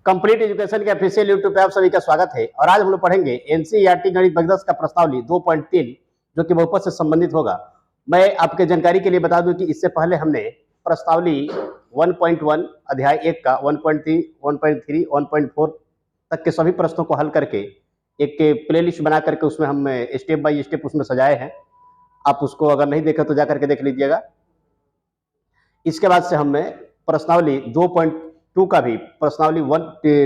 Complete education के official YouTube पे आप सभी का स्वागत है। और आज हम लोग पढ़ेंगे एनसीईआरटी गणित वर्ग 10 का प्रश्नावली 2.3 जो कि बहुपद से संबंधित होगा। मैं आपके जानकारी के लिए बता दूं कि इससे पहले हमने प्रश्नावली 1.1 अध्याय 1 का 1.3, 1.3, 1.4 तक के सभी प्रश्नों को हल करके एक प्लेलिस्ट बना करके उसमें हम स्टेप बाय स्टेप उसमें सजाए हैं। आप उसको अगर नहीं देखे तो जा करके देख लीजिएगा। इसके बाद से हमने प्रश्नावली 2.2 का भी प्रश्नावली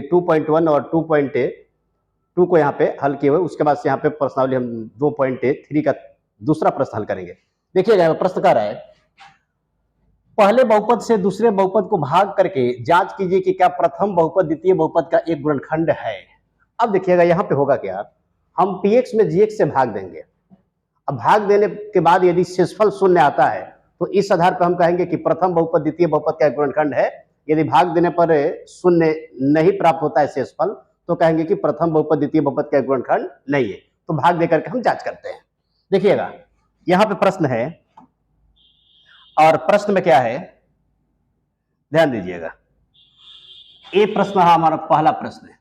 2.1 और 2.2 को यहाँ पे हल किए हुए। उसके बाद से यहाँ पे प्रश्नावली हम 2.3 का दूसरा प्रश्न हल करेंगे। देखिएगा प्रश्न कह रहा है, पहले बहुपद से दूसरे बहुपद को भाग करके जांच कीजिए कि क्या प्रथम बहुपद द्वितीय बहुपद का एक गुणनखंड है। अब देखिएगा यहाँ पे होगा क्या, हम px में gx से भाग देंगे। अब भाग देने के बाद यदि शेषफल शून्य आता है तो इस आधार पर हम कहेंगे कि प्रथम बहुपद द्वितीय बहुपद का एक गुणनखंड है। यदि भाग देने पर शून्य नहीं प्राप्त होता है शेषफल तो कहेंगे कि प्रथम बहुपद द्वितीय बहुपद का एक गुणनखंड नहीं है। तो भाग देकर के हम जांच करते हैं। देखिएगा यहाँ पे प्रश्न है और प्रश्न में क्या है, ध्यान दीजिएगा। ये प्रश्न हमारा पहला प्रश्न है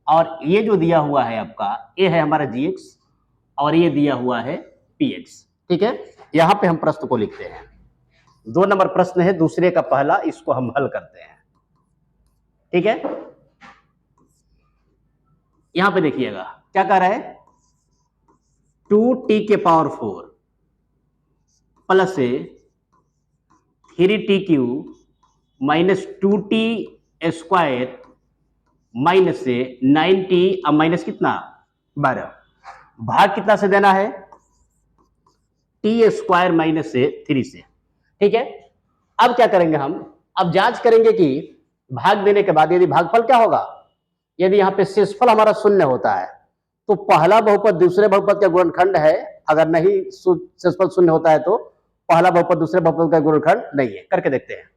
और ये जो दिया हुआ है आपका, ये है हमारा gx और ये दिया हुआ है px। ठीक है, यहां पे हम प्रश्न को लिखते हैं। 2 नंबर प्रश्न है, दूसरे का पहला, इसको हम हल करते हैं। ठीक है, यहां पे देखिएगा क्या कह रहा है, 2t के power 4 plus 3t³ minus 2t square minus 9t, अब माइनस कितना 12, भाग कितना से देना है, टी स्क्वायर माइनस 3 से। ठीक है, अब क्या करेंगे हम, अब जांच करेंगे कि भाग देने के बाद यदि भागफल क्या होगा, यदि यहाँ पे शेषफल हमारा शून्य होता है तो पहला बहुपद दूसरे बहुपद का गुणनखंड है। अगर नहीं शेषफल शून्य होता है तो पहला बहुपद दूसरे बहुपद का गुणनखंड नहीं है। करके देखते हैं।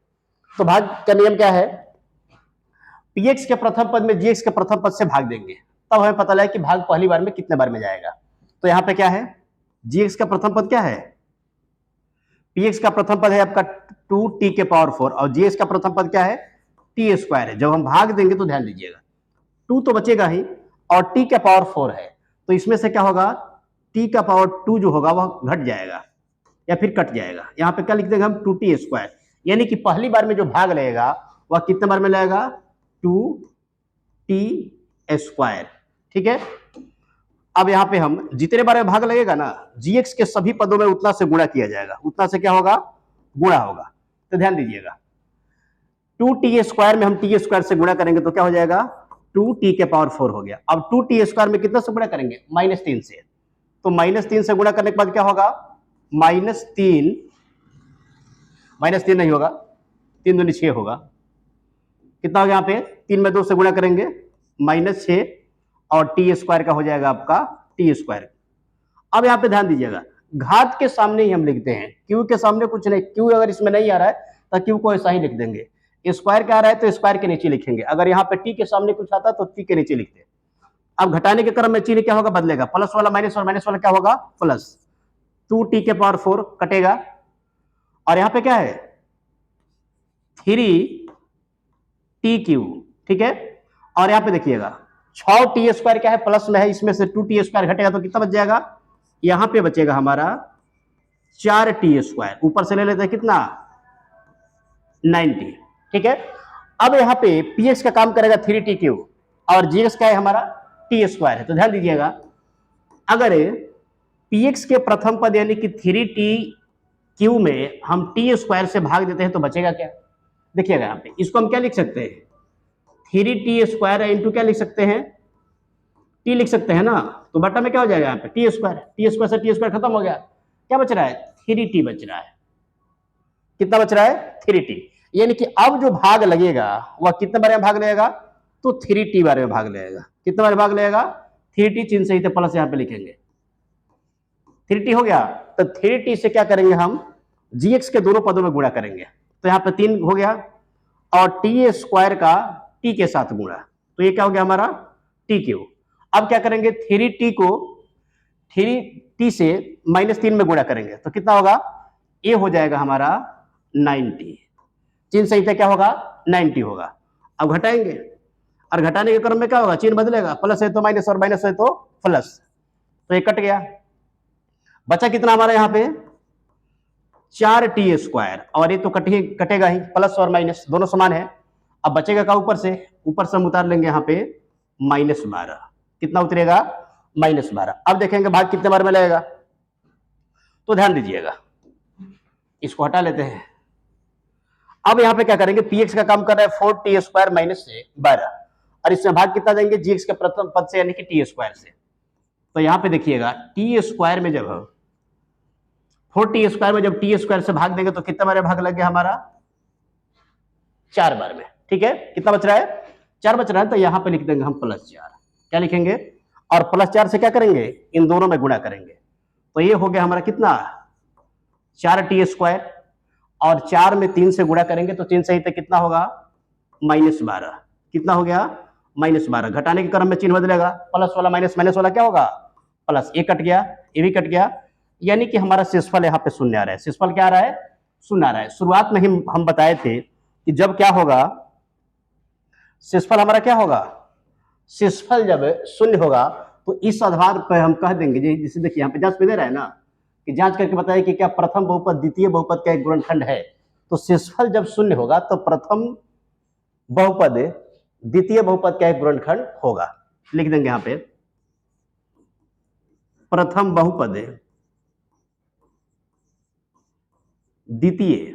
तो भाग का नियम क्या है, px के प्रथम पद में gx के प्रथम पद से भाग देंगे, तब हमें पता लगे कि भाग पहली बार में कितने बार में जाएगा। तो यहाँ पे क्या है, gx का प्रथम पद क्या है, px का प्रथम पद है आपका 2t के पावर 4 और gx का प्रथम पद क्या है, t स्क्वायर है। जब हम भाग देंगे तो ध्यान दीजिएगा 2 तो बचेगा ही और t का पावर 4 है, तो इसमें से क्या होगा, t का पावर 2 जो होगा वह घट जाएगा या फिर कट जाएगा। यहाँ पे क्या लिख देंगे हम, 2t स्क्वायर, यानी कि पहली बार में जो भाग लगेगा वह कितने बार में लगेगा, 2t स्क्वायर। ठीक है, अब यहां पे हम जितने बार में भाग लगेगा ना, gx के सभी पदों में उतना से गुणा किया जाएगा, उतना से क्या होगा, गुणा होगा। तो ध्यान दीजिएगा 2t स्क्वायर में हम t स्क्वायर से गुणा करेंगे तो क्या हो जाएगा, 2t के पावर 4 हो गया। अब 2t स्क्वायर में कितना से गुणा करेंगे, -3 से। तो -3 से गुणा करने के बाद क्या होगा, -3 नहीं होगा, 3 दूनी 6 होगा। कितना हो गया, यहाँ पे 3 में 2 से गुणा करेंगे -6 और टी स्क्वायर का हो जाएगा आपका टी स्क्वायर। अब यहाँ पे ध्यान दीजिएगा, घात के सामने ही हम लिखते हैं, क्यू के सामने कुछ नहीं। क्यू अगर इसमें नहीं आ रहा है तो क्यू को ऐसा ही लिख देंगे। स्क्वायर का आ रहा है तो स्क्वायर के नीचे लिखेंगे। अगर यहाँ पे टी के सामने कुछ आता है तो टी के नीचे लिखते हैं। अब घटाने के क्रम में चिन्ह क्या होगा, बदलेगा, प्लस वाला माइनस और माइनस वाला क्या होगा प्लस। 2t के पावर 4 कटेगा और यहाँ पे क्या है, 3t³। ठीक है, और यहाँ पे देखिएगा 6t स्क्वायर क्या है, प्लस में है, इसमें से 2t स्क्वायर घटेगा तो कितना बच जाएगा, यहाँ पे बचेगा हमारा 4t स्क्वायर। ऊपर से ले लेते हैं कितना, 90। ठीक है, अब यहाँ पे px का काम करेगा 3t³ और gx का है हमारा t स्क्वायर है। तो ध्यान दीजिएगा, अगर px के प्रथम पद यानी कि 3t³ में हम t स्क्वायर से भाग देते हैं तो बचेगा क्या, देखिएगा यहाँ पे इसको हम क्या लिख सकते हैं, 3t स्क्वायर इंटू क्या लिख सकते हैं, t लिख सकते हैं ना। तो बटा में क्या हो जाएगा, यहाँ पे t स्क्वायर से t स्क्वायर खत्म हो गया, क्या बच रहा है, 3t बच रहा है। कितना बच रहा है, 3t। यानी कि अब जो भाग लगेगा वह कितने बार में भाग लगेगा, तो 3t बार में भाग लगेगा। कितने बार भाग लगेगा, 3t, चिन्ह सही थे प्लस यहाँ पे लिखेंगे, 3t हो गया। तो 3t से क्या करेंगे हम, gx के दोनों पदों में गुणा करेंगे। तो यहाँ पे 3 हो गया और t स्क्वायर का t के साथ गुणा, तो ये क्या हो गया हमारा t³। अब क्या करेंगे, 3t को 3t से -3 में गुणा करेंगे तो कितना होगा, ये हो जाएगा हमारा 90। चिन्ह सही क्या होगा, 90 होगा। अब घटाएंगे, और घटाने के क्रम में क्या होगा, चिन्ह बदलेगा, प्लस है तो माइनस और माइनस है तो प्लस, तो ये कट गया। बचा कितना हमारा यहाँ पे 4t स्क्वायर, और ये तो कटेगा ही, प्लस और माइनस दोनों समान है। अब बचेगा का ऊपर से हम उतार लेंगे यहाँ पे -12, कितना उतरेगा -12। अब देखेंगे भाग कितने बार में लगेगा, तो ध्यान दीजिएगा, इसको हटा लेते हैं। अब यहाँ पे क्या करेंगे, px का काम कर रहा है 4t स्क्वायर माइनस से 12, और इसमें भाग कितना देंगे gx के प्रथम पद से यानी कि t स्क्वायर से। तो यहाँ पे देखिएगा t स्क्वायर में जब 4t स्क्वायर में जब t स्क्वायर से भाग देंगे तो कितने बार भाग लग गया हमारा 4 बार में, ठीक है। कितना बच रहा है 4 बच रहा है, तो यहाँ पे लिख देंगे हम +4, क्या लिखेंगे, और +4 से क्या करेंगे, इन दोनों में गुणा करेंगे, तो ये हो गया हमारा कितना 4t स्क्वायर, और 4 में 3 से गुणा करेंगे तो 3 सही कितना होगा -12, कितना हो गया -12। घटाने के क्रम में चिन्ह बदलेगा, प्लस वाला माइनस वाला क्या होगा प्लस, ये कट गया, ये भी कट गया, यानी कि हमारा शेषफल यहाँ पे शून्य आ रहा है। शेषफल क्या आ रहा है, शून्य आ रहा है। शुरुआत में ही हम बताए थे कि जब क्या होगा, शेषफल हमारा क्या होगा, शेषफल जब शून्य होगा तो इस आधार पर हम कह देंगे, जैसे देखिए यहाँ पे जांच में दे रहा है ना, कि जांच करके बताए कि क्या प्रथम बहुपद द्वितीय बहुपद का एक गुणनखंड है, तो शेषफल जब शून्य होगा तो प्रथम बहुपद द्वितीय बहुपद का एक गुणनखंड होगा। लिख देंगे यहाँ पे प्रथम बहुपद द्वितीय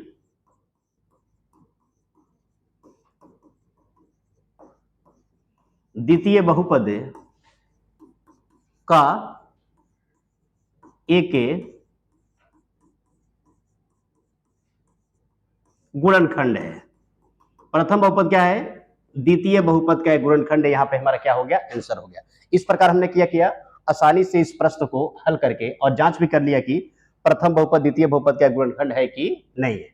बहुपद का एक गुणनखंड है। प्रथम बहुपद क्या है, द्वितीय बहुपद का एक गुणनखंड है। यहाँ पे हमारा क्या हो गया, आंसर हो गया। इस प्रकार हमने किया आसानी से इस प्रश्न को हल करके और जांच भी कर लिया कि प्रथम बहुपद द्वितीय बहुपद का गुणनखंड है कि नहीं है।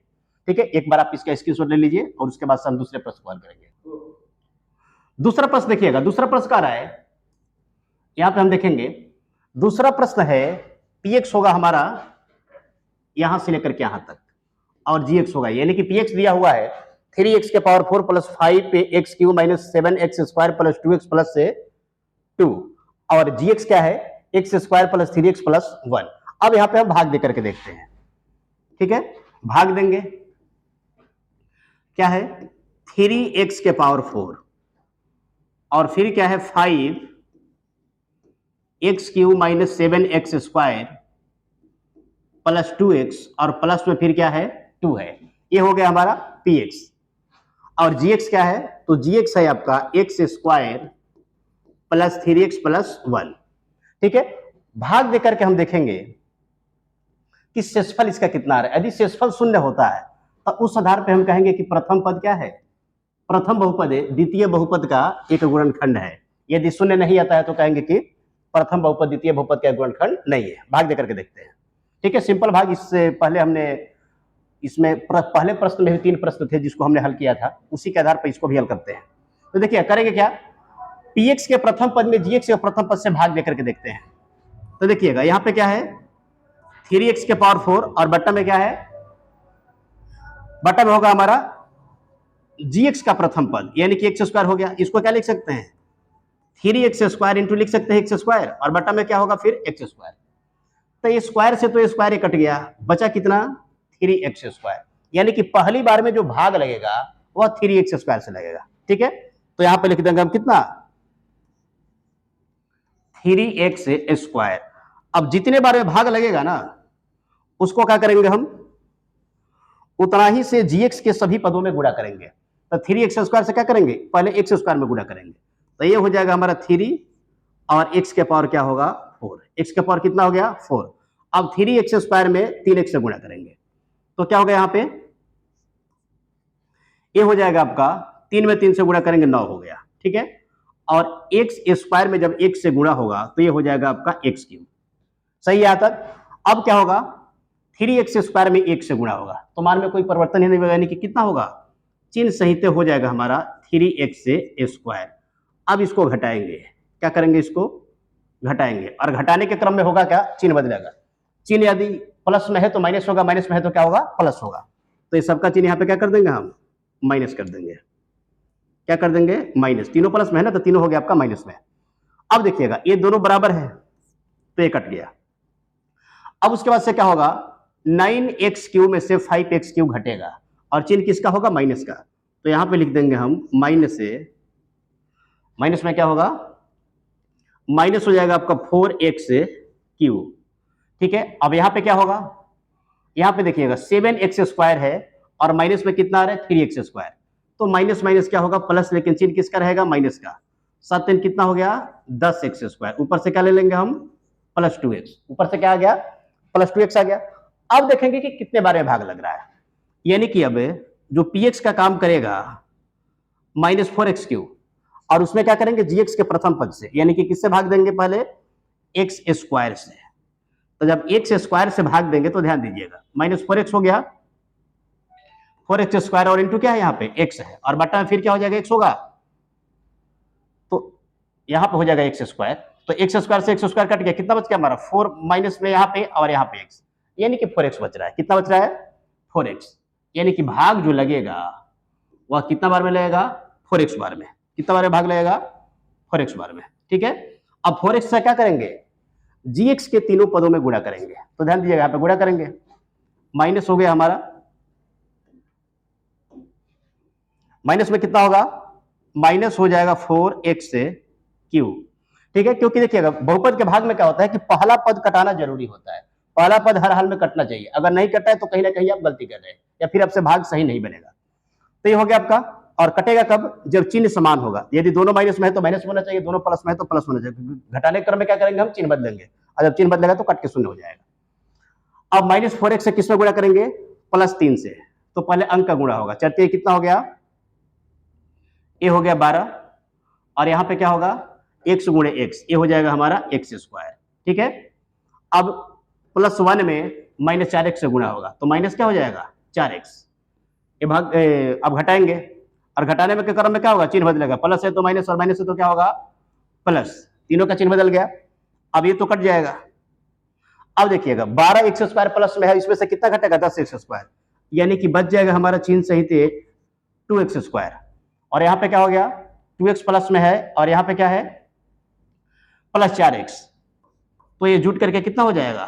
ठीक है, एक बार आप इसका स्क्रीनशॉट ले लीजिए और उसके बाद हम दूसरे प्रश्न को हल करेंगे। दूसरा प्रश्न देखिएगा, दूसरा प्रश्न क्या रहा है, यहां पे हम देखेंगे दूसरा प्रश्न है px होगा हमारा यहां से लेकर के यहां तक, और gx होगा, यानी कि px दिया हुआ है 3x के पावर 4 प्लस 5 पे x Q minus 7x square plus 2x plus से 2, और gx क्या है x square plus 3x plus 1। अब यहां पे हम भाग दे करके देखते हैं, ठीक है। भाग देंगे, क्या है 3x के पावर 4 और फिर क्या है 5x Q minus 7x square plus 2x, और प्लस में फिर क्या है 2 है। ये हो गया हमारा px, और gx क्या है, तो gx है आपका x square plus 3x plus 1, ठीक है। भाग देकर के हम देखेंगे कि शेषफल इसका कितना आ रहा है। यदि शेषफल शून्य होता है तो उस आधार पे हम कहेंगे कि प्रथम पद क्या है, प्रथम बहुपद द्वितीय बहुपद का एक गुणनखंड है। यदि शून्य नहीं आता है तो कहेंगे कि प्रथम बहुपद द्वितीय बहुपद का गुणनखंड नहीं है। भाग देकर के देखते हैं, ठीक है। सिंपल भाग, इससे पहले हमने इसमें पहले प्रश्न में भी 3 प्रश्न थे जिसको हमने हल किया था, उसी के आधार पर इसको भी हल करते हैं। तो देखिए करेंगे क्या, px के प्रथम पद में gx के प्रथम पद से भाग देकर के देखते हैं। तो देखिएगा यहाँ पे क्या है 3x के पावर 4 और बट्टा में क्या है, बट्टा में होगा हमारा gx का प्रथम पद यानी कि x स्क्वायर हो गया। इसको क्या लिख सकते हैं 3x स्क्वायर इंटू लिख सकते हैं x स्क्वायर, और बट्टा में क्या होगा फिर x स्क्वायर। तो ये स्क्वायर से तो ये स्क्वायर ही कट गया, बचा कितना 3x स्क्वायर, यानी कि पहली बार में जो भाग लगेगा वह 3x स्क्वायर से लगेगा, ठीक है। तो यहां पे लिख देंगे हम कितना 3x स्क्वायर। अब जितने बार में भाग लगेगा ना उसको क्या करेंगे हम, उतना ही से gx के सभी पदों में गुणा करेंगे। तो 3x स्क्वायर से क्या करेंगे, पहले x स्क्वायर में गुणा करेंगे, तो ये हो जाएगा हमारा 3 और x के पावर क्या होगा 4, x के पावर कितना हो गया 4। अब 3x स्क्वायर में 3x से गुणा करेंगे तो क्या होगा यहाँ पे, ये हो जाएगा आपका 3 में 3 से गुणा करेंगे 9 हो गया, ठीक है। और x स्क्वायर में जब 1 से गुणा होगा तो ये हो जाएगा आपका x क्यूब, सही है यहाँ तक। अब क्या होगा 3x स्क्वायर में 1 से गुणा होगा तो मान में कोई परिवर्तन ही नहीं होगा, यानी कि कितना होगा चिन्ह सहित हो जाएगा हमारा 3x स्क्वायर। अब इसको घटाएंगे, क्या करेंगे इसको घटाएंगे, और घटाने के क्रम में होगा क्या चिन्ह बदलेगा। चिन्ह यदि प्लस में है तो माइनस होगा, माइनस में है तो क्या होगा प्लस होगा। तो ये सबका चिन्ह यहाँ पे क्या कर देंगे हम माइनस कर देंगे, क्या कर देंगे माइनस, तीनों प्लस में है ना तो तीनों हो गया आपका माइनस में। अब देखिएगा ये दोनों बराबर है तो ये कट गया। अब उसके बाद से क्या होगा, 9x³ में से 5x³ घटेगा और चिन्ह किसका होगा, माइनस का। तो यहां पे लिख देंगे हम माइनस से, माइनस में क्या होगा, माइनस हो जाएगा आपका 4x³ ठीक है। अब यहां पे क्या होगा, यहां पे देखिएगा 7x² है और माइनस में कितना आ रहा है 3x², तो माइनस माइनस क्या होगा प्लस, लेकिन चिन्ह किसका रहेगा माइनस का। 7 कितना हो गया 10x², ऊपर से क्या ले लेंगे हम प्लस 2x, ऊपर से क्या आ गया प्लस 2x आ गया। अब देखेंगे कि कितने बार में भाग लग रहा है, यानी कि अब जो px का काम करेगा -4x³ और उसमें क्या करेंगे gx के प्रथम पद से, यानी कि किससे भाग देंगे पहले x² से। तो जब x² से भाग देंगे तो ध्यान दीजिएगा -4x हो गया, 4x² और इंटू क्या है यहाँ पे x है और बटा में फिर क्या हो जाएगा x होगा, तो यहाँ पे हो जाएगा x²। तो x² से x² कट गया, कितना बच गया हमारा 4 माइनस में यहाँ पे और यहाँ पे x, यानी कि 4x बच रहा है। कितना बच रहा है 4x, यानी कि भाग जो लगेगा वह कितना बार में लगेगा 4x बार में। कितना बार में भाग लगेगा 4x बार में, ठीक है। अब 4x से क्या करेंगे gx के तीनों पदों में गुणा करेंगे, तो ध्यान दीजिएगा यहाँ पे गुणा करेंगे, माइनस हो गया हमारा, माइनस में कितना होगा माइनस हो जाएगा 4x³ ठीक है। क्योंकि देखिएगा बहुपद के भाग में क्या होता है कि पहला पद कटाना जरूरी होता है, पहला पद हर हाल में कटना चाहिए, अगर नहीं कटा है तो कहीं ना कहीं आप गलती कर रहे हैं या फिर आपसे भाग सही नहीं बनेगा। तो ये हो गया आपका, और कटेगा कब जब चिन्ह समान होगा, यदि दोनों माइनस में है तो माइनस होना चाहिए, दोनों प्लस में है तो प्लस होना चाहिए। घटाने के क्रम में क्या करेंगे हम चिन्ह बदलेंगे, और जब चिन्ह बदलेगा तो कट के शून्य हो जाएगा। अब -4x से किस में गुणा करेंगे +3 से, तो पहले अंक का गुणा होगा, चलते कितना हो गया ये हो गया 12 और यहां पे क्या होगा x गुणे x, ये हो जाएगा हमारा x², ठीक है। अब +1 में -4x से गुणा होगा तो माइनस क्या हो जाएगा 4x, ये भाग अब घटाएंगे और घटाने में के क्रम में क्या होगा चिन्ह बदलेगा, प्लस है तो माइनस और माइनस है तो क्या होगा प्लस, तीनों का चिन्ह बदल गया। अब ये तो कट जाएगा। अब देखिएगा 12x² प्लस में है, इसमें से कितना घटेगा 10x², यानी कि बच जाएगा हमारा चिन्ह सहित 2x², और यहाँ पे क्या हो गया 2x प्लस में है और यहाँ पे क्या है +4x, तो ये जुट करके कितना हो जाएगा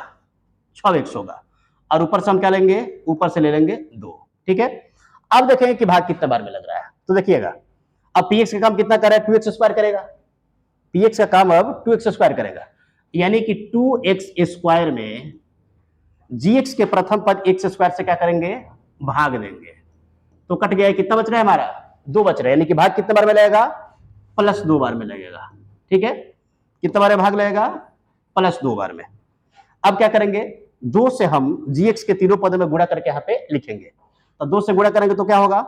6x होगा, और ऊपर से हम क्या लेंगे ऊपर से ले लेंगे 2, ठीक है। अब देखेंगे कि भाग कितने बार में लग रहा है, तो देखिएगा अब px का काम कितना कर रहा है 2x² करेगा, px का काम अब 2x² करेगा, यानी कि 2x² में gx के प्रथम पद x² से क्या करेंगे भाग देंगे, तो कट गया, कितना बच रहा है हमारा 2 बच रहा है, यानी कि भाग कितने बार में लगेगा +2 बार में लगेगा, ठीक है। कितने बार में भाग लगेगा +2 बार में। अब क्या करेंगे 2 से हम gx के तीनों पदों में गुणा करके यहाँ पे लिखेंगे, तो 2 से गुणा करेंगे तो क्या होगा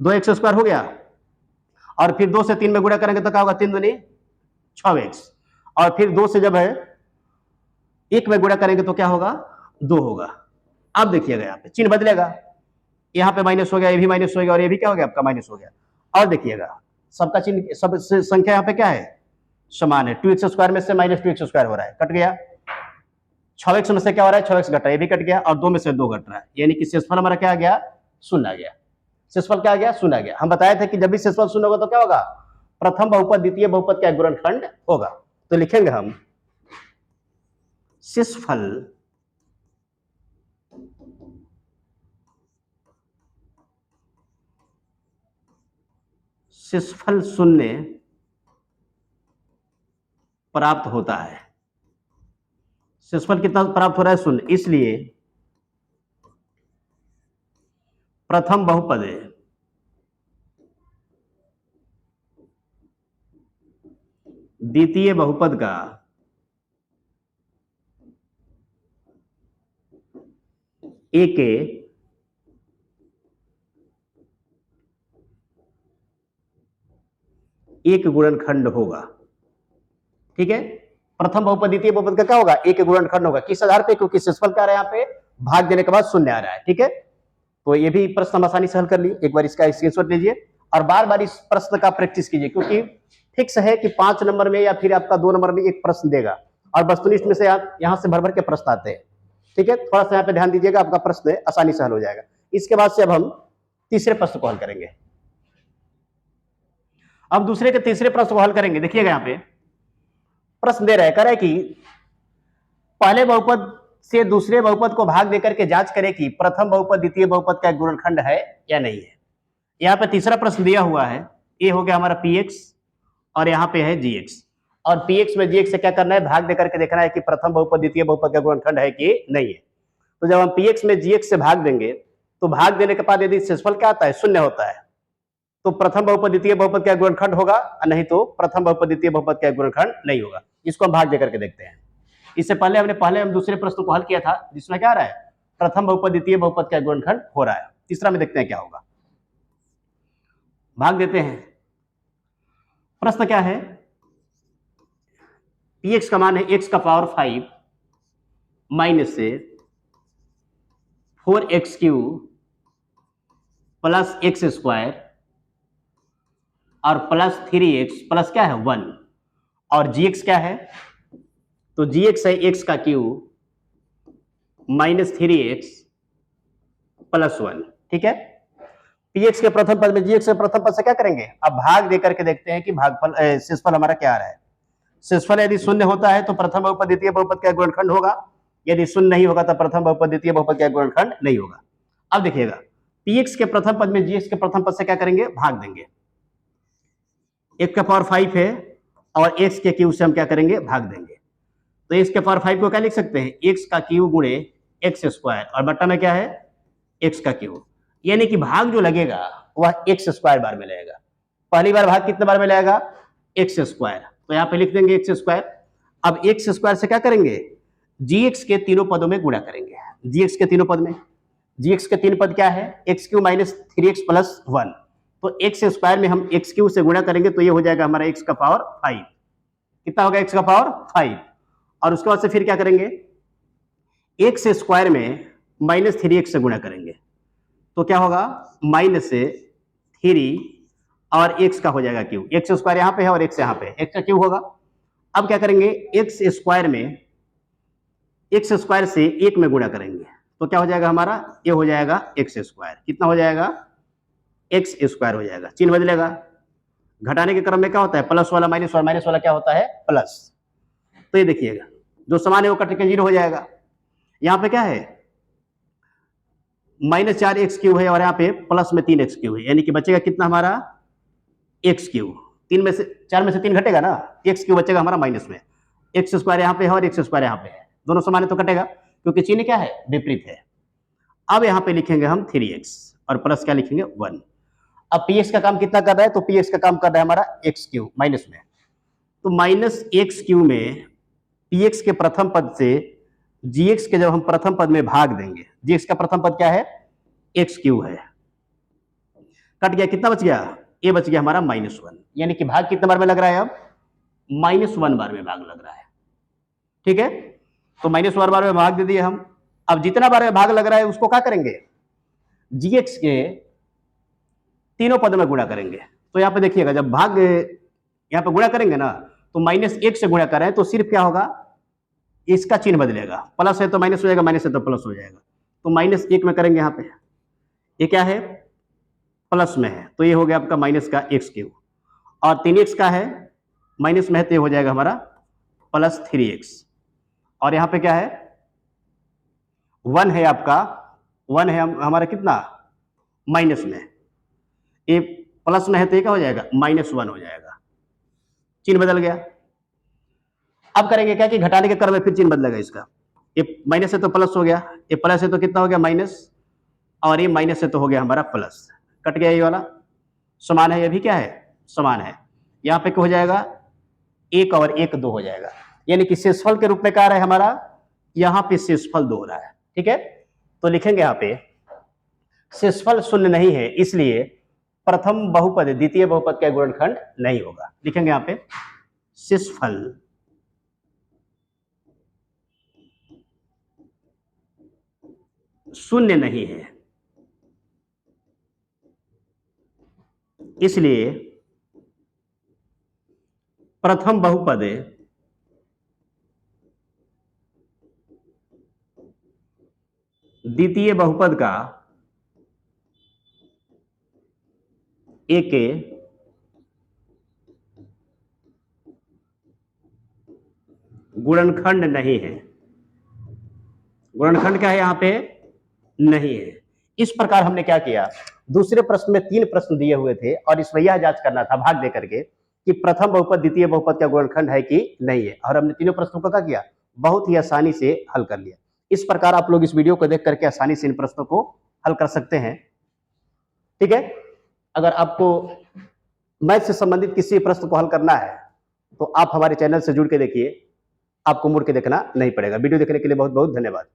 2x² हो गया, और फिर 2 से 3 में गुणा करेंगे तो क्या होगा 3 दूनी 6x, और फिर 2 से जब है 1 में गुणा करेंगे तो क्या होगा 2 होगा। अब देखिएगा यहाँ पे चिन्ह बदलेगा, यहाँ पे माइनस हो गया, ये भी माइनस हो गया और ये भी क्या हो गया आपका माइनस हो गया, और देखिएगा सबका चिन्ह सब संख्या यहाँ पे क्या है समान है, 2x² में से -2x² हो रहा है, कट गया, 6x में से क्या हो रहा है 6x घट रहा है, ये भी कट गया, और 2 में से 2 घट रहा है, यानी कि शेषफल हमारा क्या आ गया 0 आ गया, शेषफल क्या आ गया 0 आ गया। हम बताए थे कि जब भी शेषफल 0 होगा तो क्या होगा प्रथम बहुपद द्वितीय बहुपद का गुणनखंड होगा, तो लिखेंगे हम शेषफल शेषफल 0 प्राप्त होता है, शेषफल कितना प्राप्त हो रहा है 0, इसलिए प्रथम बहुपद द्वितीय बहुपद का एक गुणनखंड होगा, ठीक है। प्रथम बहुपद द्वितीय बहुपद का क्या होगा एक गुणनखंड होगा, किस आधार पे, क्योंकि शेषफल क्या आ रहा है यहाँ पे भाग देने के बाद 0 आ रहा है, ठीक है। तो ये भी प्रश्न हम आसानी से हल कर लिए, एक बार इसका स्क्रीनशॉट लीजिए और बार बार इस प्रश्न का प्रैक्टिस कीजिए, क्योंकि फिक्स है कि 5 नंबर में या फिर आपका 2 नंबर में एक प्रश्न देगा, और वस्तुनिष्ठ में से आप यहाँ से भर भर के प्रश्न आते हैं, ठीक है। थोड़ा सा यहाँ पे ध्यान दीजिएगा, आपका प्रश्न आसानी से हल हो जाएगा। इसके बाद से अब हम तीसरे प्रश्न को हल करेंगे। अब दूसरे के तीसरे प्रश्न को हल करेंगे। देखिएगा यहाँ पे प्रश्न दे रहा है, कह रहा है कि पहले बहुपद से दूसरे बहुपद को भाग देकर के जांच करें कि प्रथम बहुपद द्वितीय बहुपद का गुणनखंड है या नहीं है। यहाँ पे तीसरा प्रश्न दिया हुआ है, ये हो गया हमारा px और यहाँ पे है gx, और px में gx से क्या करना है, भाग देकर के देखना है कि प्रथम बहुपद द्वितीय बहुपद का गुणनखंड है कि नहीं है। तो जब हम px में gx से भाग देंगे तो भाग देने के बाद यदि शेषफल क्या आता है, शून्य होता है, तो प्रथम बहुपद द्वितीय बहुपद का गुणनखंड होगा, और नहीं तो प्रथम बहुपद द्वितीय बहुपद का गुणनखंड नहीं होगा। इसको हम भाग देकर के देखते हैं। इससे पहले हम दूसरे प्रश्न को हल किया था जिसमें क्या रहा है, प्रथम बहुपद द्वितीय बहुपद का गुणनखंड हो रहा है। तीसरा में देखते हैं क्या होगा, भाग देते हैं। प्रश्न क्या है, px का मान है x का पावर 5 माइनस से 4x³ प्लस एक्स स्क्वायर और प्लस 3x प्लस क्या है 1, और gx क्या है, तो gx है x का क्यूब माइनस 3x प्लस 1। ठीक है, px के प्रथम पद में gx के प्रथम पद से क्या करेंगे, अब भाग देकर के देखते हैं कि भागफल शेषफल हमारा क्या आ रहा है। शेषफल यदि शून्य होता है तो प्रथम बहुपद द्वितीय बहुपद का गुणनखंड होगा, यदि शून्य नहीं होगा तो प्रथम बहुपद द्वितीय बहुपद का गुणनखंड नहीं होगा। अब देखिएगा px के प्रथम पद में gx के प्रथम पद से क्या करेंगे, भाग देंगे। x का पावर 5 है और x के क्यूब से हम क्या करेंगे, भाग देंगे। तो x के पावर 5 को क्या लिख सकते हैं, x का क्यूब गुणे एक्स स्क्वायर, और बट्टा में क्या है, x का क्यूब, यानी कि भाग जो लगेगा वह एक्स स्क्वायर बार में लगेगा। पहली बार भाग कितने बार में लगेगा, एक्स स्क्वायर, तो यहाँ पे लिख देंगे एक्स स्क्वायर। अब एक्स स्क्वायर से क्या करेंगे, gx के तीनों पदों में गुणा करेंगे। gx के तीनों पद में, gx के तीन पद क्या है, x³ माइनस 3x प्लस 1, तो एक्स स्क्वायर में हम x³ से गुणा करेंगे तो ये हो जाएगा हमारा x का पावर 5। कितना होगा, x का पावर 5, और उसके बाद से फिर क्या करेंगे, एक्स स्क्वायर में माइनस 3x से गुणा करेंगे तो क्या होगा, माइनस से 3 और x का हो जाएगा क्यूब, एक्स स्क्वायर यहाँ पे है और x यहाँ पे, x का क्यूब होगा। अब क्या करेंगे, एक्स स्क्वायर में एक्स स्क्वायर से 1 में गुणा करेंगे तो क्या हो जाएगा हमारा, ये हो जाएगा एक्स स्क्वायर। कितना हो जाएगा, एक्स स्क्वायर हो जाएगा, चिन्ह बदलेगा। घटाने के क्रम में क्या होता है, प्लस वाला माइनस और माइनस वाला क्या होता है, प्लस। तो ये देखिएगा जो समान है वो कट के 0 हो जाएगा। यहाँ पे क्या है, -4x³ है और यहाँ पे प्लस में 3x³ है, यानी कि बचेगा कितना हमारा, x³। 3 में से 4 में से 3 घटेगा ना, x³ बचेगा हमारा माइनस में, एक्स स्क्वायर यहाँ पे है और एक्स स्क्वायर यहाँ पे है, दोनों समान है तो कटेगा, क्योंकि चिन्ह क्या है, विपरीत है। अब यहाँ पे लिखेंगे हम 3x और प्लस क्या लिखेंगे 1। अब px का काम कितना कर रहा है, तो px का काम कर रहा है हमारा x³ माइनस में, तो माइनस x³ में px के प्रथम पद से gx के जब हम प्रथम पद में भाग देंगे, gx का प्रथम पद क्या है, x³ है, कट गया, कितना बच गया, ये बच गया हमारा -1, यानी कि भाग कितने बार में लग रहा है, अब -1 बार में भाग लग रहा है। ठीक है, तो -1 बार में भाग दे दिए हम। अब जितना बार में भाग लग रहा है उसको क्या करेंगे, gx के तीनों पद में गुणा करेंगे। तो यहाँ पे देखिएगा जब भाग यहाँ पे गुणा करेंगे ना, तो -1 से गुणा कर रहे हैं तो सिर्फ क्या होगा, इसका चिन्ह बदलेगा, प्लस है तो माइनस हो जाएगा, माइनस है तो प्लस हो जाएगा। तो -1 में करेंगे, यहाँ पे ये क्या है, प्लस में है तो ये हो गया आपका माइनस का x³, और 3x का है माइनस में है तो ये हो जाएगा हमारा प्लस 3x, और यहाँ पे क्या है 1 है आपका, 1 है हमारा कितना, माइनस में, ये प्लस में है तो ये क्या हो जाएगा, -1 हो जाएगा, चिन्ह बदल गया। अब करेंगे क्या कि घटाने के क्रम में फिर चिन्ह बदलेगा इसका, ये माइनस है तो प्लस हो गया, ये प्लस है तो कितना हो गया माइनस, और ये माइनस है तो हो गया हमारा प्लस, कट गया ये वाला, समान है, ये भी क्या है, समान है। यहाँ पे क्या हो जाएगा, 1 और 1 2 हो जाएगा, यानी कि शेषफल के रूप में क्या रहा है हमारा, यहाँ पे शेषफल 2 हो रहा है। ठीक है, तो लिखेंगे यहाँ पे शेषफल शून्य नहीं है, इसलिए प्रथम बहुपद द्वितीय बहुपद का गुणनखंड नहीं होगा। लिखेंगे यहाँ पे शेषफल शून्य नहीं है, इसलिए प्रथम बहुपद द्वितीय बहुपद का एक गुणनखंड नहीं है। गुणनखंड क्या है यहाँ पे? नहीं है। इस प्रकार हमने क्या किया, दूसरे प्रश्न में 3 प्रश्न दिए हुए थे और इसमें यह जांच करना था भाग दे करके कि प्रथम बहुपद द्वितीय बहुपद का गुणनखंड है कि नहीं है, और हमने तीनों प्रश्नों को क्या किया, बहुत ही आसानी से हल कर लिया। इस प्रकार आप लोग इस वीडियो को देख करके आसानी से इन प्रश्नों को हल कर सकते हैं। ठीक है, अगर आपको मैथ से संबंधित किसी प्रश्न को हल करना है तो आप हमारे चैनल से जुड़ के देखिए, आपको मुड़ के देखना नहीं पड़ेगा। वीडियो देखने के लिए बहुत बहुत धन्यवाद।